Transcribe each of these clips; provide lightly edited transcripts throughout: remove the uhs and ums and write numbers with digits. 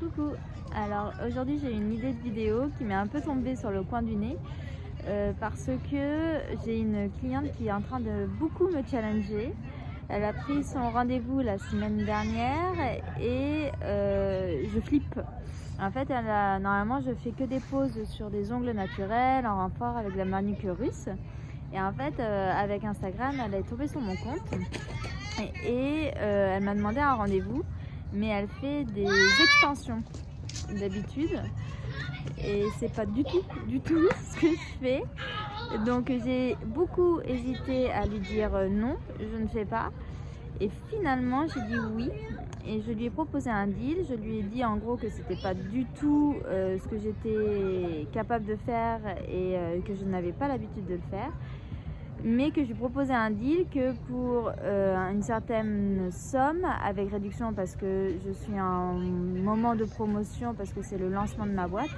Coucou, alors aujourd'hui j'ai une idée de vidéo qui m'est un peu tombée sur le coin du nez parce que j'ai une cliente qui est en train de beaucoup me challenger. Elle a pris son rendez-vous la semaine dernière et je flippe. En fait, normalement je fais que des poses sur des ongles naturels en renfort avec la manucure russe. Et en fait, avec Instagram, elle est tombée sur mon compte et elle m'a demandé un rendez-vous, mais elle fait des extensions d'habitude et c'est pas du tout ce que je fais. Donc j'ai beaucoup hésité à lui dire non, je ne fais pas. Et finalement j'ai dit oui et je lui ai proposé un deal. Je lui ai dit en gros que c'était pas du tout ce que j'étais capable de faire et que je n'avais pas l'habitude de le faire, mais que je lui proposais un deal que pour une certaine somme avec réduction, parce que je suis en moment de promotion, parce que c'est le lancement de ma boîte,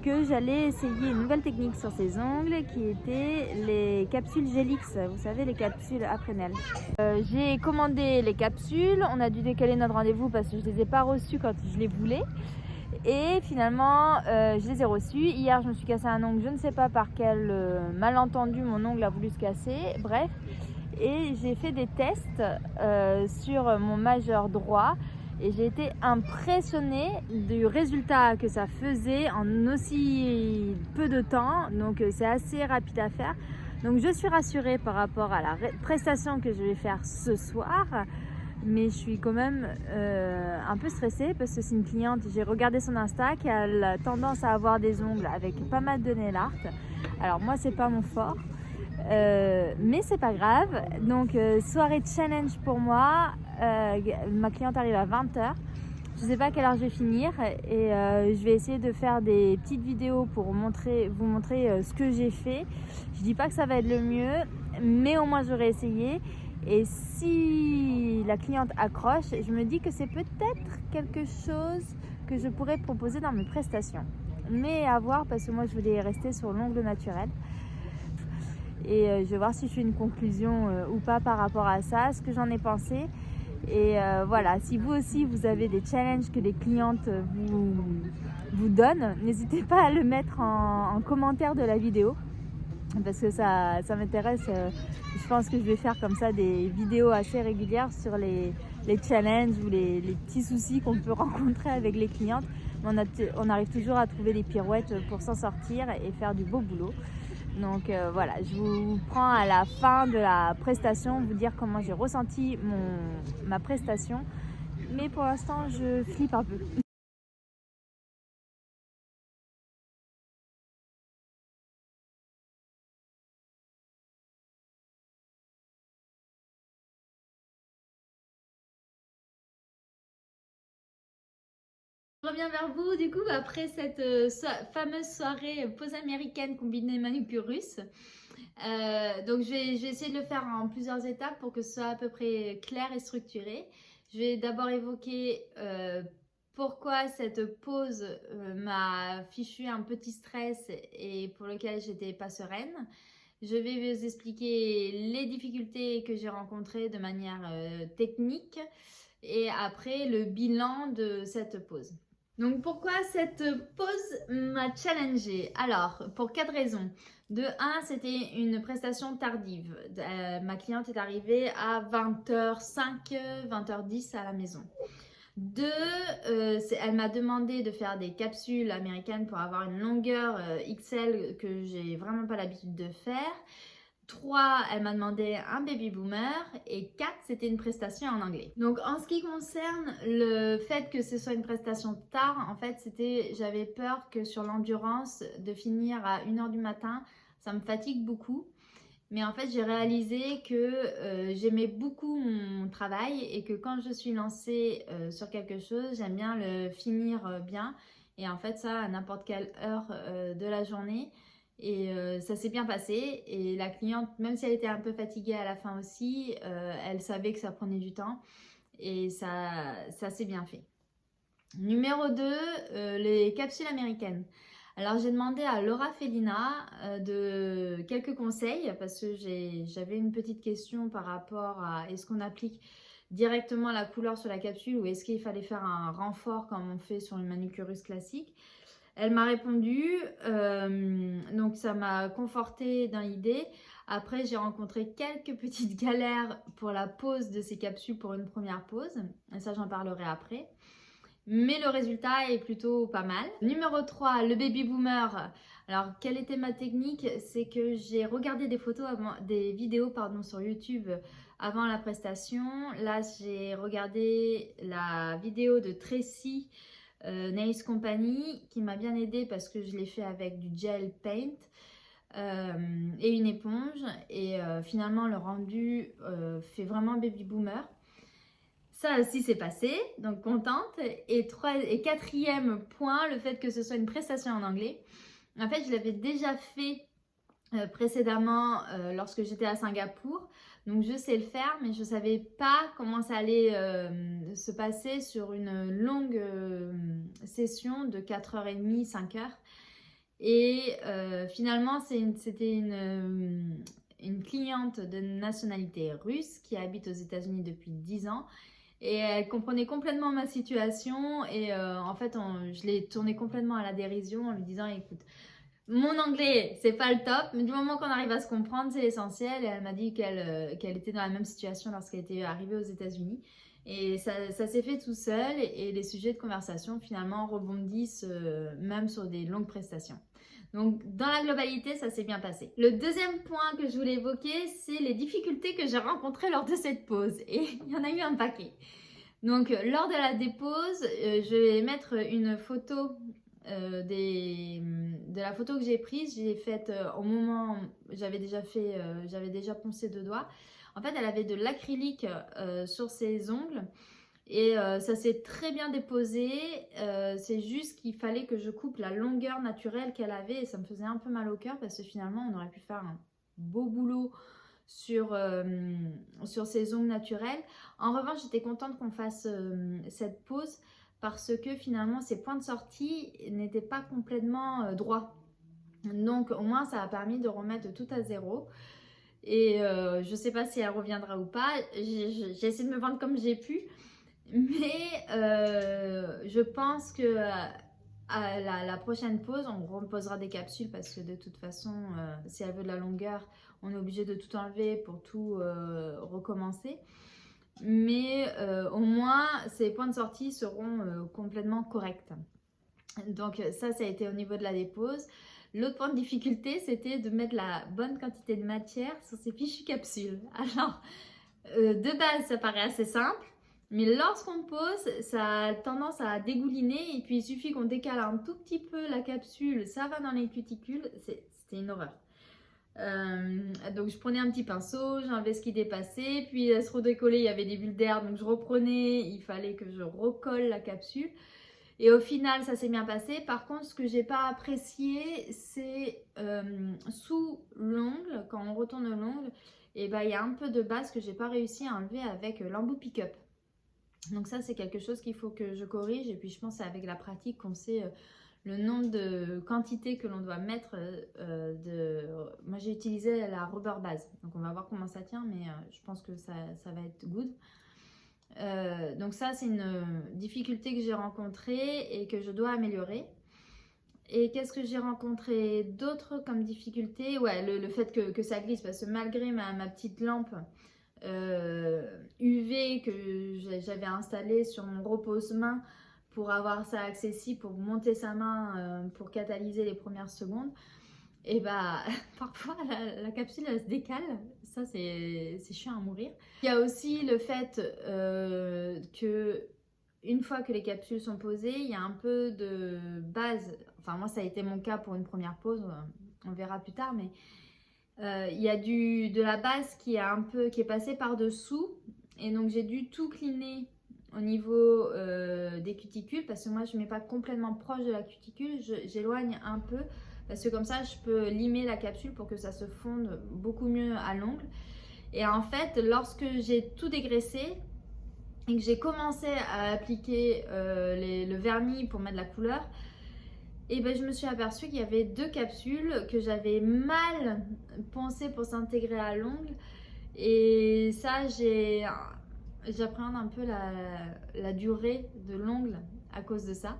que j'allais essayer une nouvelle technique sur ses ongles qui étaient les capsules Gelix, vous savez, les capsules Aprenel. J'ai commandé les capsules, on a dû décaler notre rendez-vous parce que je ne les ai pas reçues quand je les voulais. Et finalement, je les ai reçus. Hier, je me suis cassé un ongle, je ne sais pas par quel malentendu mon ongle a voulu se casser. Bref, et j'ai fait des tests sur mon majeur droit. Et j'ai été impressionnée du résultat que ça faisait en aussi peu de temps. Donc c'est assez rapide à faire. Donc je suis rassurée par rapport à la prestation que je vais faire ce soir. Mais je suis quand même un peu stressée parce que c'est une cliente, j'ai regardé son Insta, qui a la tendance à avoir des ongles avec pas mal de nail art. Alors moi c'est pas mon fort, mais c'est pas grave. Donc soirée challenge pour moi, ma cliente arrive à 20h. Je sais pas à quelle heure je vais finir et je vais essayer de faire des petites vidéos pour vous montrer ce que j'ai fait. Je dis pas que ça va être le mieux, mais au moins j'aurai essayé. Et si la cliente accroche, je me dis que c'est peut-être quelque chose que je pourrais proposer dans mes prestations. Mais à voir, parce que moi je voulais rester sur l'ongle naturel. Et je vais voir si je fais une conclusion ou pas par rapport à ça, ce que j'en ai pensé. Et voilà, si vous aussi vous avez des challenges que les clientes vous donnent, n'hésitez pas à le mettre en commentaire de la vidéo, parce que ça m'intéresse. Je pense que je vais faire comme ça des vidéos assez régulières sur les challenges ou les petits soucis qu'on peut rencontrer avec les clientes. On arrive toujours à trouver des pirouettes pour s'en sortir et faire du beau boulot. Donc voilà, je vous prends à la fin de la prestation, vous dire comment j'ai ressenti ma prestation. Mais pour l'instant, je flippe un peu. Je reviens vers vous du coup après cette fameuse soirée pause américaine combinée manucure russe. Donc je vais essayer de le faire en plusieurs étapes pour que ce soit à peu près clair et structuré. Je vais d'abord évoquer pourquoi cette pause m'a fichu un petit stress et pour lequel j'étais pas sereine. Je vais vous expliquer les difficultés que j'ai rencontrées de manière technique et après le bilan de cette pause. Donc pourquoi cette pause m'a challengée? Alors, pour 4 raisons. De 1, c'était une prestation tardive. Ma cliente est arrivée à 20h05, 20h10 à la maison. 2, elle m'a demandé de faire des capsules américaines pour avoir une longueur XL que j'ai vraiment pas l'habitude de faire. 3, elle m'a demandé un baby boomer. Et 4, c'était une prestation en anglais. Donc en ce qui concerne le fait que ce soit une prestation tard, en fait, j'avais peur que sur l'endurance, de finir à 1h du matin, ça me fatigue beaucoup. Mais en fait, j'ai réalisé que j'aimais beaucoup mon travail et que quand je suis lancée sur quelque chose, j'aime bien le finir bien. Et en fait, ça à n'importe quelle heure de la journée. Et ça s'est bien passé. Et la cliente, même si elle était un peu fatiguée à la fin aussi, elle savait que ça prenait du temps. Et ça s'est bien fait. Numéro 2, les capsules américaines. Alors j'ai demandé à Laura Felina de quelques conseils parce que j'avais une petite question par rapport à est-ce qu'on applique directement la couleur sur la capsule ou est-ce qu'il fallait faire un renfort comme on fait sur une manucuriste classique. Elle m'a répondu, donc ça m'a confortée dans l'idée. Après, j'ai rencontré quelques petites galères pour la pose de ces capsules pour une première pose. Et ça, j'en parlerai après. Mais le résultat est plutôt pas mal. Numéro 3, le baby boomer. Alors, quelle était ma technique? C'est que j'ai regardé des vidéos sur YouTube avant la prestation. Là, j'ai regardé la vidéo de Tracy Nails Company qui m'a bien aidée parce que je l'ai fait avec du gel paint et une éponge. Et finalement, le rendu fait vraiment baby boomer. Ça aussi c'est passé, donc contente. Et quatrième point, le fait que ce soit une prestation en anglais. En fait, je l'avais déjà fait précédemment lorsque j'étais à Singapour. Donc je sais le faire, mais je ne savais pas comment ça allait se passer sur une longue session de 4h30, 5h. Et finalement, c'était une cliente de nationalité russe qui habite aux États-Unis depuis 10 ans. Et elle comprenait complètement ma situation et en fait je l'ai tournée complètement à la dérision en lui disant écoute, mon anglais c'est pas le top mais du moment qu'on arrive à se comprendre c'est l'essentiel. Et elle m'a dit qu'elle était dans la même situation lorsqu'elle était arrivée aux États-Unis et ça s'est fait tout seul et les sujets de conversation finalement rebondissent même sur des longues prestations. Donc, dans la globalité, ça s'est bien passé. Le deuxième point que je voulais évoquer, c'est les difficultés que j'ai rencontrées lors de cette pause. Et il y en a eu un paquet. Donc, lors de la dépose, je vais mettre une photo de la photo que j'ai prise. J'ai faite au moment où j'avais déjà poncé 2 doigts. En fait, elle avait de l'acrylique sur ses ongles. Et ça s'est très bien déposé, c'est juste qu'il fallait que je coupe la longueur naturelle qu'elle avait et ça me faisait un peu mal au cœur parce que finalement on aurait pu faire un beau boulot sur ses ongles naturels. En revanche, j'étais contente qu'on fasse cette pose parce que finalement ces points de sortie n'étaient pas complètement droits. Donc au moins ça a permis de remettre tout à zéro. Et je ne sais pas si elle reviendra ou pas, j'ai essayé de me vendre comme j'ai pu. Mais je pense que à la prochaine pause, on reposera des capsules parce que de toute façon, si elle veut de la longueur, on est obligé de tout enlever pour tout recommencer. Mais au moins, ces points de sortie seront complètement corrects. Donc ça a été au niveau de la dépose. L'autre point de difficulté, c'était de mettre la bonne quantité de matière sur ces fichues capsules. Alors, de base, ça paraît assez simple. Mais lorsqu'on pose, ça a tendance à dégouliner et puis il suffit qu'on décale un tout petit peu la capsule, ça va dans les cuticules, c'était une horreur. Donc je prenais un petit pinceau, j'enlevais ce qui dépassait, puis elle se redécollait, il y avait des bulles d'air, donc je reprenais, il fallait que je recolle la capsule. Et au final, ça s'est bien passé. Par contre, ce que j'ai pas apprécié, c'est sous l'ongle, quand on retourne l'ongle, et ben, il y a un peu de base que j'ai pas réussi à enlever avec l'embout pick-up. Donc ça, c'est quelque chose qu'il faut que je corrige. Et puis, je pense que c'est avec la pratique qu'on sait le nombre de quantités que l'on doit mettre. Moi, j'ai utilisé la rubber base. Donc, on va voir comment ça tient. Mais je pense que ça va être good. Donc ça, c'est une difficulté que j'ai rencontrée et que je dois améliorer. Et qu'est-ce que j'ai rencontré d'autre comme difficulté? Ouais, le fait que ça glisse. Parce que malgré ma petite lampe UV que j'avais installé sur mon repose-main pour avoir ça accessible, pour monter sa main pour catalyser les premières secondes, et bah parfois la capsule elle se décale, ça c'est chiant à mourir. Il y a aussi le fait que une fois que les capsules sont posées, il y a un peu de base, enfin moi ça a été mon cas pour une première pose, on verra plus tard, mais il y a de la base qui est passée par dessous et donc j'ai dû tout cleaner au niveau des cuticules parce que moi je ne mets pas complètement proche de la cuticule, j'éloigne un peu parce que comme ça je peux limer la capsule pour que ça se fonde beaucoup mieux à l'ongle. Et en fait, lorsque j'ai tout dégraissé et que j'ai commencé à appliquer le vernis pour mettre la couleur, et ben je me suis aperçue qu'il y avait 2 capsules que j'avais mal poncées pour s'intégrer à l'ongle. Et ça, j'appréhende un peu la durée de l'ongle à cause de ça.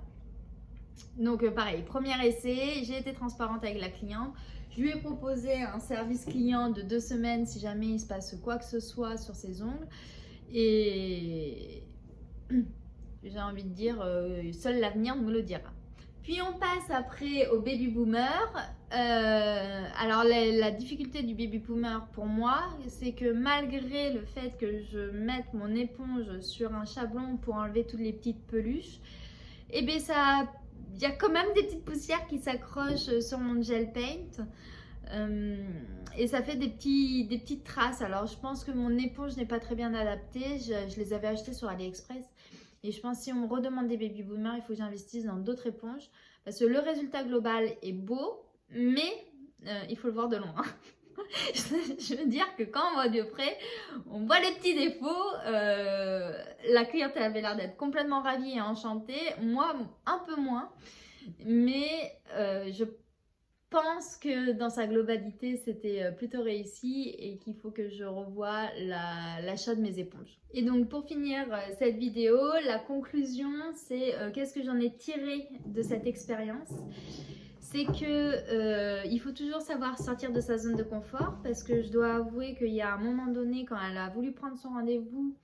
Donc pareil, premier essai, j'ai été transparente avec la cliente. Je lui ai proposé un service client de 2 semaines si jamais il se passe quoi que ce soit sur ses ongles. Et j'ai envie de dire, seul l'avenir nous le dira. Puis on passe après au baby boomer. Alors la difficulté du baby boomer pour moi, c'est que malgré le fait que je mette mon éponge sur un chablon pour enlever toutes les petites peluches, et bien il y a quand même des petites poussières qui s'accrochent sur mon gel paint. Et ça fait des petites traces. Alors je pense que mon éponge n'est pas très bien adaptée. Je les avais achetées sur AliExpress. Et je pense que si on me redemande des baby boomers, il faut que j'investisse dans d'autres éponges. Parce que le résultat global est beau, mais il faut le voir de loin. Je veux dire que quand on voit de près, on voit les petits défauts. La cliente avait l'air d'être complètement ravie et enchantée. Moi, un peu moins. Mais je pense que dans sa globalité, c'était plutôt réussi et qu'il faut que je revoie l'achat de mes éponges. Et donc pour finir cette vidéo, la conclusion, c'est qu'est-ce que j'en ai tiré de cette expérience. C'est que il faut toujours savoir sortir de sa zone de confort, parce que je dois avouer qu'il y a un moment donné, quand elle a voulu prendre son rendez-vous,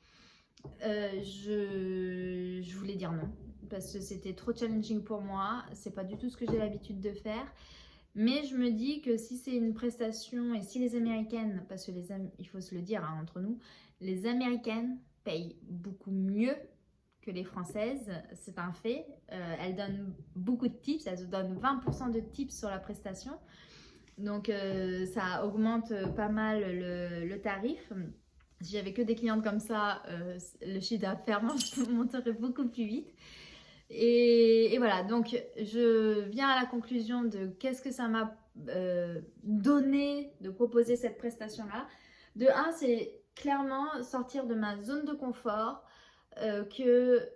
je voulais dire non, parce que c'était trop challenging pour moi. C'est pas du tout ce que j'ai l'habitude de faire. Mais je me dis que si c'est une prestation et si les Américaines, parce que il faut se le dire hein, entre nous, les Américaines payent beaucoup mieux que les Françaises, c'est un fait. Elles donnent beaucoup de tips, elles donnent 20% de tips sur la prestation. Donc ça augmente pas mal le tarif. Si j'avais que des clientes comme ça, le chiffre d'affaires monterait beaucoup plus vite. Et voilà, donc je viens à la conclusion de qu'est-ce que ça m'a donné de proposer cette prestation-là. De un, c'est clairement sortir de ma zone de confort, que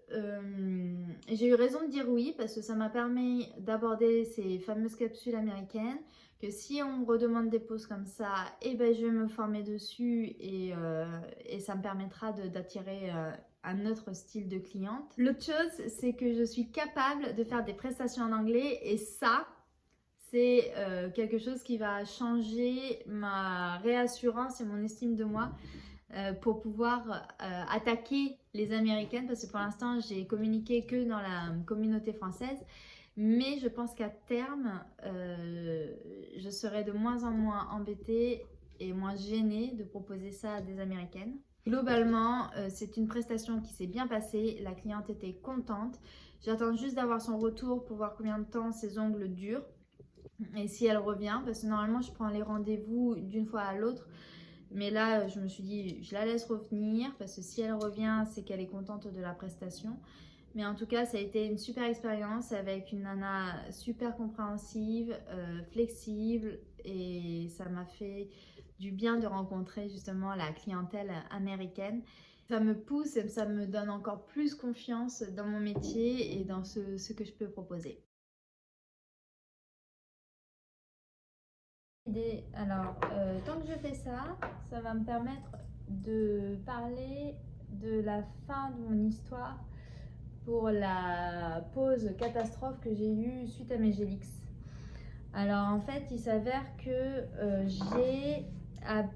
j'ai eu raison de dire oui, parce que ça m'a permis d'aborder ces fameuses capsules américaines, que si on me redemande des poses comme ça, eh ben, je vais me former dessus et ça me permettra d'attirer un autre style de cliente. L'autre chose, c'est que je suis capable de faire des prestations en anglais, et ça, c'est quelque chose qui va changer ma réassurance et mon estime de moi pour pouvoir attaquer les Américaines, parce que pour l'instant, j'ai communiqué que dans la communauté française. Mais je pense qu'à terme, je serai de moins en moins embêtée et moins gênée de proposer ça à des Américaines. Globalement, c'est une prestation qui s'est bien passée. La cliente était contente. J'attends juste d'avoir son retour pour voir combien de temps ses ongles durent et si elle revient. Parce que normalement, je prends les rendez-vous d'une fois à l'autre. Mais là, je me suis dit, je la laisse revenir, parce que si elle revient, c'est qu'elle est contente de la prestation. Mais en tout cas, ça a été une super expérience avec une nana super compréhensive, flexible, et ça m'a fait du bien de rencontrer justement la clientèle américaine. Ça me pousse et ça me donne encore plus confiance dans mon métier et dans ce que je peux proposer. Alors, tant que je fais ça, ça va me permettre de parler de la fin de mon histoire pour la pause catastrophe que j'ai eue suite à mes Gélix. Alors en fait, il s'avère que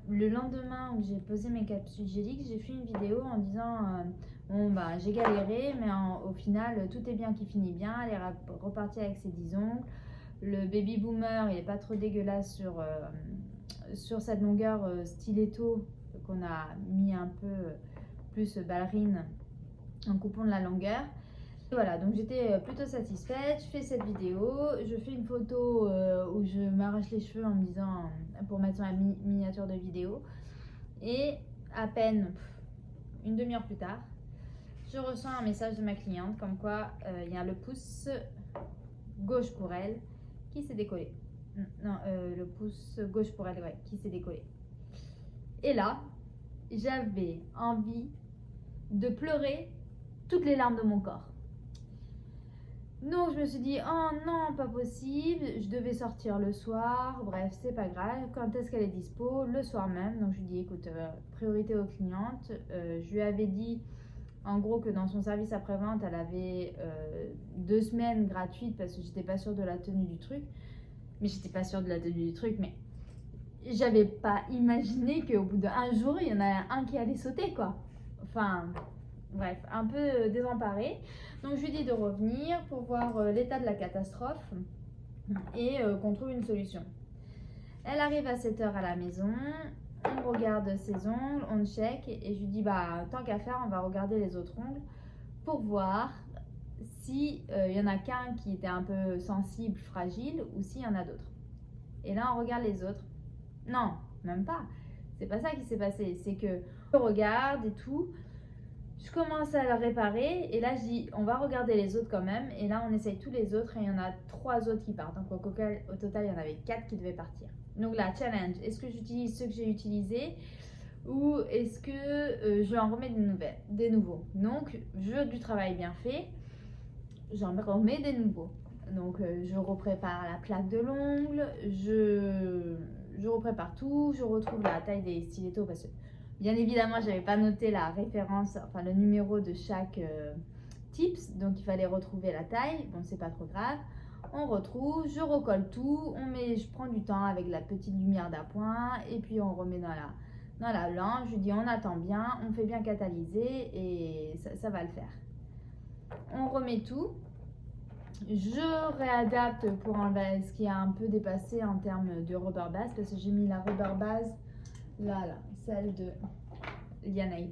le lendemain où j'ai posé mes capsules Gélix, j'ai fait une vidéo en disant bon bah j'ai galéré, mais au final tout est bien qui finit bien. Elle est repartie avec ses 10 ongles. Le baby boomer, il est pas trop dégueulasse sur cette longueur stiletto qu'on a mis un peu plus ballerine en coupant de la longueur. Voilà, donc j'étais plutôt satisfaite. Je fais cette vidéo, je fais une photo où je m'arrache les cheveux en me disant pour mettre sur la miniature de vidéo, et à peine une demi-heure plus tard, je reçois un message de ma cliente comme quoi il y a le pouce gauche pour elle qui s'est décollé. Non, le pouce gauche pour elle, ouais, qui s'est décollé. Et là, j'avais envie de pleurer toutes les larmes de mon corps. Donc je me suis dit, oh non, pas possible, je devais sortir le soir, bref, c'est pas grave. Quand est-ce qu'elle est dispo? Le soir même. Donc je lui dis, écoute, priorité aux clientes. Je lui avais dit, en gros, que dans son service après-vente, elle avait 2 semaines gratuites parce que j'étais pas sûre de la tenue du truc. Mais j'étais pas sûre de la tenue du truc, mais j'avais pas imaginé qu'au bout d'un jour, il y en a un qui allait sauter, quoi. Enfin, bref, un peu désemparée. Donc je lui dis de revenir pour voir l'état de la catastrophe et qu'on trouve une solution. Elle arrive à 7 h à la maison, on regarde ses ongles, on check et je lui dis bah tant qu'à faire on va regarder les autres ongles pour voir si y en a qu'un qui était un peu sensible, fragile ou s'il y en a d'autres. Et là on regarde les autres. Non, même pas. C'est pas ça qui s'est passé, c'est que je regarde et tout. Je commence à le réparer et là je dis on va regarder les autres quand même et là on essaye tous les autres et il y en a 3 autres qui partent. Donc au total il y en avait 4 qui devaient partir. Donc la challenge, est-ce que j'utilise ceux que j'ai utilisés ou est-ce que je en remets des nouveaux? Donc je veux du travail bien fait, j'en remets des nouveaux. Donc je reprépare la plaque de l'ongle, je reprépare tout, je retrouve la taille des stilettos parce que bien évidemment, je n'avais pas noté la référence, enfin le numéro de chaque tips, donc il fallait retrouver la taille. Bon, c'est pas trop grave. On retrouve, je recolle tout, je prends du temps avec la petite lumière d'appoint et puis on remet dans la lampe. Je dis on attend bien, on fait bien catalyser et ça va le faire. On remet tout. Je réadapte pour enlever ce qui a un peu dépassé en termes de rubber base parce que j'ai mis la rubber base là, celle de Lianail,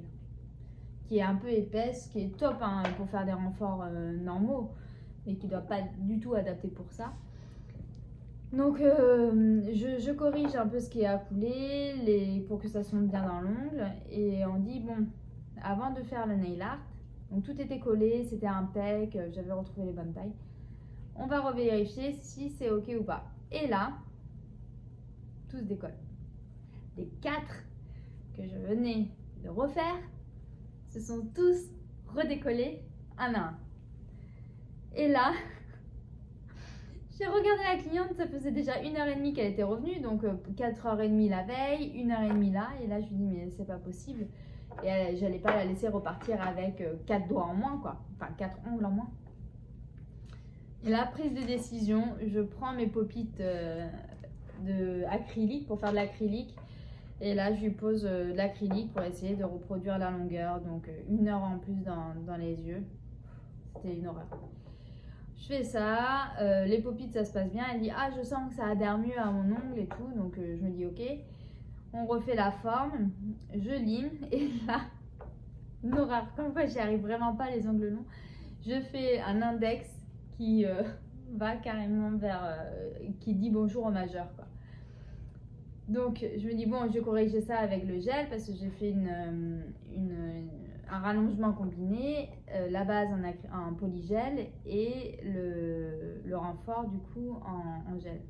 qui est un peu épaisse, qui est top hein, pour faire des renforts normaux, mais qui ne doit pas du tout adapter pour ça. Donc je corrige un peu ce qui est à couler pour que ça sonne bien dans l'ongle et on dit bon, avant de faire le nail art, donc tout était collé, c'était impec, j'avais retrouvé les bonnes tailles. On va revérifier si c'est ok ou pas. Et là, tout se décolle. Les 4 que je venais de refaire se sont tous redécollés un à un. Et là, j'ai regardé la cliente, ça faisait déjà 1h30 qu'elle était revenue, donc 4h30 la veille, 1h30 là, et là je lui dis mais c'est pas possible. Et j'allais pas la laisser repartir avec 4 doigts en moins, quoi, enfin 4 ongles en moins. Et la prise de décision, je prends mes paupites de acrylique pour faire de l'acrylique. Et là, je lui pose de l'acrylique pour essayer de reproduire la longueur. Donc, 1 heure en plus dans les yeux. C'était une horreur. Je fais ça. Les paupites, ça se passe bien. Elle dit, ah, je sens que ça adhère mieux à mon ongle et tout. Donc, je me dis, ok. On refait la forme. Je lime. Et là, une horreur. Comme quoi, j'y arrive vraiment pas, les ongles longs. Je fais un index qui va carrément vers... qui dit bonjour au majeur, quoi. Donc je me dis bon, je vais corriger ça avec le gel parce que j'ai fait un rallongement combiné, la base en polygel et le renfort du coup en gel.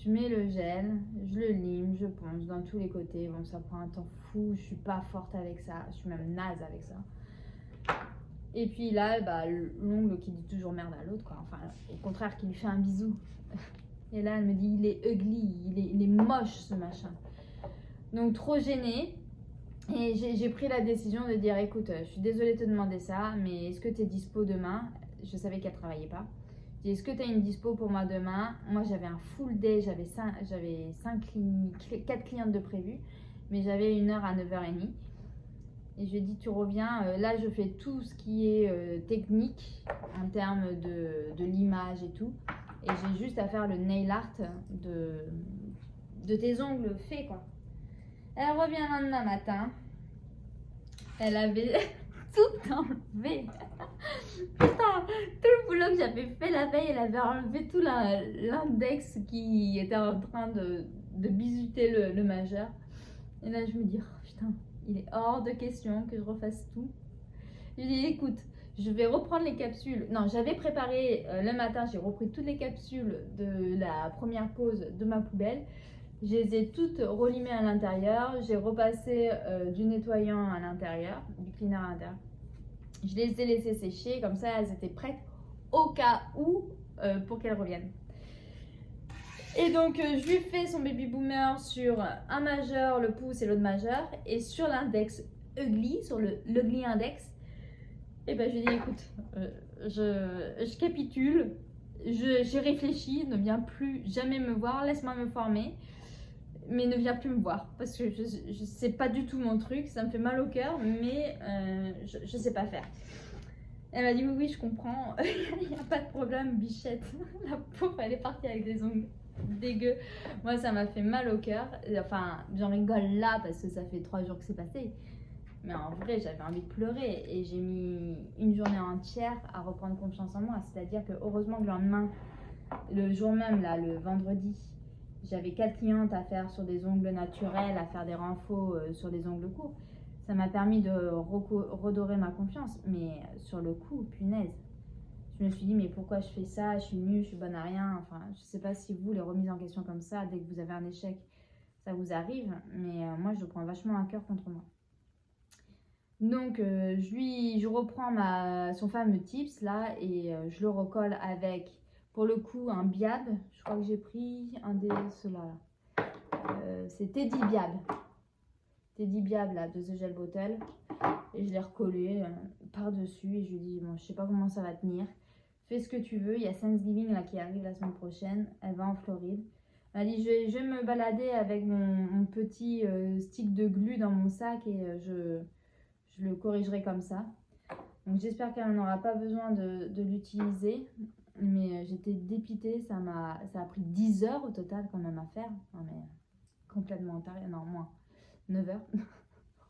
Je mets le gel, je le lime, je ponce dans tous les côtés. Bon, ça prend un temps fou, je suis pas forte avec ça, je suis même naze avec ça. Et puis là, bah, l'ongle qui dit toujours merde à l'autre, quoi. Enfin, au contraire, qui lui fait un bisou. Et là, elle me dit, il est ugly, il est moche ce machin. Donc, trop gênée. Et j'ai pris la décision de dire, écoute, je suis désolée de te demander ça, mais est-ce que tu es dispo demain? Je savais qu'elle ne travaillait pas. J'ai dit, est-ce que tu as une dispo pour moi demain? Moi, j'avais un full day, j'avais 4 clientes de prévues, mais j'avais 1 heure à 9h30. Et je lui ai dit, tu reviens, là je fais tout ce qui est technique en termes de l'image et tout. Et j'ai juste à faire le nail art de tes ongles faits, quoi. Elle revient le lendemain matin. Elle avait tout enlevé. Putain, tout le boulot que j'avais fait la veille, elle avait enlevé tout l'index qui était en train de bisuter le majeur. Et là je me dis, oh, putain, il est hors de question que je refasse tout. Je lui dis, écoute, je vais reprendre les capsules. Non, j'avais préparé le matin, j'ai repris toutes les capsules de la première pause de ma poubelle. Je les ai toutes relimées à l'intérieur. J'ai repassé du nettoyant à l'intérieur, du cleaner à l'intérieur. Je les ai laissées sécher, comme ça elles étaient prêtes au cas où pour qu'elle revienne. Et donc je lui fais son baby boomer sur un majeur, le pouce et l'autre majeur, et sur l'index ugly, sur l'ugly index. Et ben je lui dis écoute, je capitule, j'ai réfléchi, ne viens plus jamais me voir, laisse-moi me former, mais ne viens plus me voir parce que je sais pas du tout mon truc, ça me fait mal au cœur, mais je sais pas faire. Elle m'a dit oui, je comprends, il n'y a pas de problème, bichette. La pauvre, elle est partie avec des ongles dégueux. Moi, ça m'a fait mal au cœur. Enfin, j'en rigole là parce que ça fait 3 jours que c'est passé. Mais en vrai, j'avais envie de pleurer et j'ai mis une journée entière à reprendre confiance en moi. C'est-à-dire que heureusement que le lendemain, le jour même, là, le vendredi, j'avais 4 clientes à faire sur des ongles naturels, à faire des renfaux sur des ongles courts. Ça m'a permis de redorer ma confiance. Mais sur le coup, punaise, je me suis dit mais pourquoi je fais ça? Je suis nulle, je suis bonne à rien. Enfin, je sais pas si vous, les remises en question comme ça, dès que vous avez un échec, ça vous arrive. Mais moi, je le prends vachement à cœur contre moi. Donc je reprends son fameux tips là et je le recolle avec pour le coup un Biab. Je crois que j'ai pris un des ceux-là. C'est Teddy Biab là de The Gel Bottle et je l'ai recollé par dessus et je lui dis bon je sais pas comment ça va tenir. Fais ce que tu veux, il y a Thanksgiving là qui arrive la semaine prochaine, elle va en Floride. Elle m'a dit je vais me balader avec mon petit stick de glu dans mon sac et je le corrigerai comme ça. Donc j'espère qu'elle n'aura pas besoin de l'utiliser. Mais j'étais dépitée, ça a pris 10 heures au total quand même à faire. Non mais complètement taré, non moins 9 heures.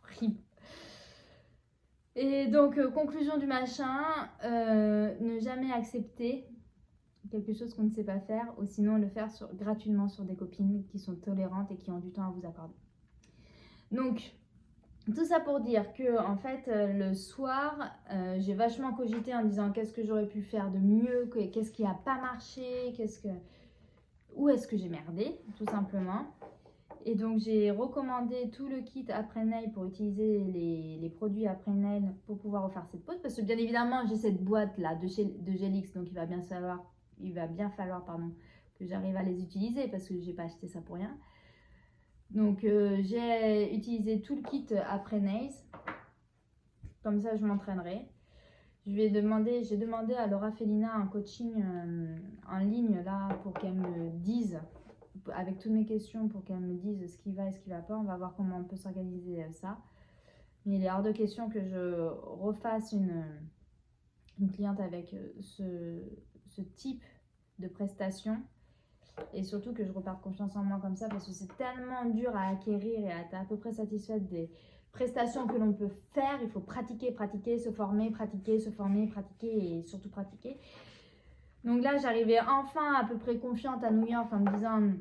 Horrible. Et donc conclusion du machin, ne jamais accepter quelque chose qu'on ne sait pas faire ou sinon le faire gratuitement sur des copines qui sont tolérantes et qui ont du temps à vous accorder. Donc tout ça pour dire que en fait le soir j'ai vachement cogité en disant qu'est-ce que j'aurais pu faire de mieux, qu'est-ce qui a pas marché, où est-ce que j'ai merdé tout simplement. Et donc j'ai recommandé tout le kit après nail pour utiliser les produits après nail pour pouvoir refaire cette pose parce que bien évidemment j'ai cette boîte là de Gelix donc il va bien falloir que j'arrive à les utiliser parce que j'ai pas acheté ça pour rien. Donc j'ai utilisé tout le kit après nails, comme ça je m'entraînerai. J'ai demandé à Laura Felina un coaching en ligne là pour qu'elle me dise, avec toutes mes questions, pour qu'elle me dise ce qui va et ce qui va pas. On va voir comment on peut s'organiser ça. Mais il est hors de question que je refasse une cliente avec ce type de prestation. Et surtout que je reparte confiance en moi comme ça parce que c'est tellement dur à acquérir et à être à peu près satisfaite des prestations que l'on peut faire. Il faut pratiquer, se former, pratiquer et surtout pratiquer. Donc là, j'arrivais enfin à peu près confiante à New York en me disant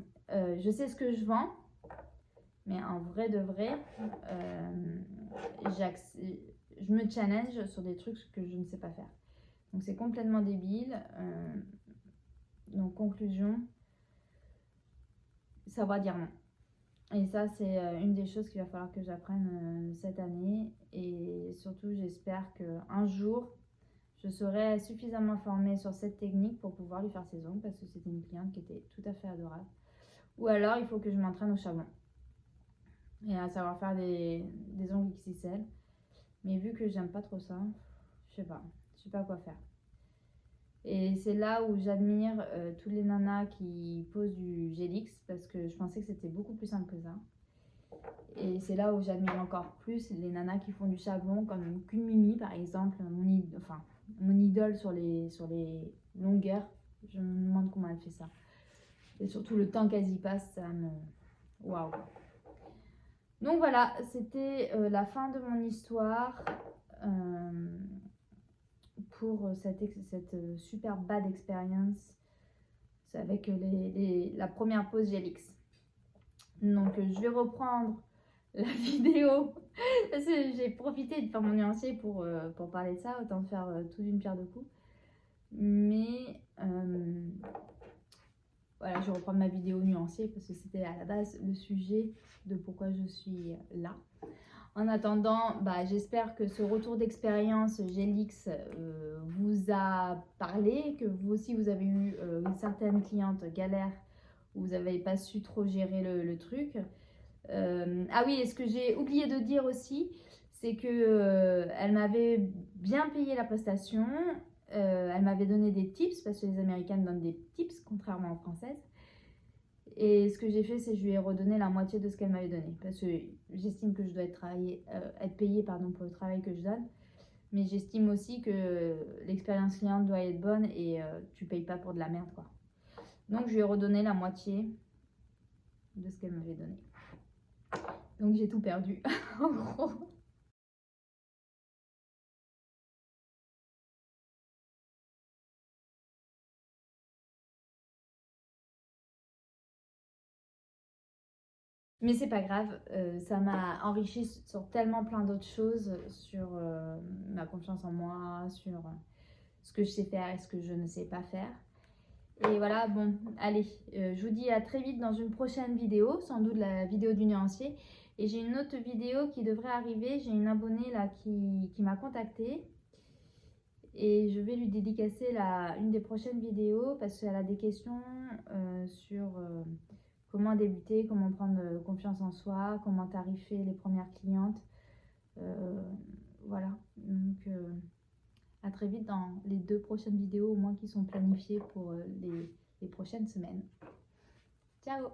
je sais ce que je vends. Mais en vrai de vrai, je me challenge sur des trucs que je ne sais pas faire. Donc c'est complètement débile. Donc conclusion, savoir dire non. Et ça, c'est une des choses qu'il va falloir que j'apprenne cette année. Et surtout, j'espère qu'un jour, je serai suffisamment formée sur cette technique pour pouvoir lui faire ses ongles parce que c'était une cliente qui était tout à fait adorable. Ou alors, il faut que je m'entraîne au chablon et à savoir faire des ongles XXL. Mais vu que j'aime pas trop ça, je sais pas quoi faire. Et c'est là où j'admire tous les nanas qui posent du Gelix parce que je pensais que c'était beaucoup plus simple que ça. Et c'est là où j'admire encore plus les nanas qui font du chablon comme Qu'une Mimi par exemple, mon idole sur les longueurs. Je me demande comment elle fait ça. Et surtout le temps qu'elle y passe, ça me... Waouh! Donc voilà, c'était la fin de mon histoire. Pour cette super bad experience avec la première pause Gelix. Donc je vais reprendre la vidéo parce que j'ai profité de faire mon nuancier pour parler de ça, autant faire tout d'une pierre deux coups. Mais voilà, je vais reprendre ma vidéo nuancier parce que c'était à la base le sujet de pourquoi je suis là. En attendant, j'espère que ce retour d'expérience Gelix vous a parlé, que vous aussi vous avez eu une certaine cliente galère où vous n'avez pas su trop gérer le truc. Ah oui, et ce que j'ai oublié de dire aussi, c'est que elle m'avait bien payé la prestation, elle m'avait donné des tips, parce que les Américaines donnent des tips, contrairement aux Françaises. Et ce que j'ai fait, c'est que je lui ai redonné la moitié de ce qu'elle m'avait donné. Parce que j'estime que je dois être payée pour le travail que je donne. Mais j'estime aussi que l'expérience client doit être bonne et tu payes pas pour de la merde, quoi. Donc je lui ai redonné la moitié de ce qu'elle m'avait donné. Donc j'ai tout perdu, en gros. Mais c'est pas grave, ça m'a enrichi sur tellement plein d'autres choses, sur ma confiance en moi, sur ce que je sais faire et ce que je ne sais pas faire. Et voilà, bon, allez, je vous dis à très vite dans une prochaine vidéo, sans doute la vidéo du nuancier. Et j'ai une autre vidéo qui devrait arriver, j'ai une abonnée là qui m'a contactée. Et je vais lui dédicacer une des prochaines vidéos parce qu'elle a des questions sur comment débuter, comment prendre confiance en soi, comment tarifer les premières clientes. Voilà, donc à très vite dans les 2 prochaines vidéos au moins qui sont planifiées pour les prochaines semaines. Ciao!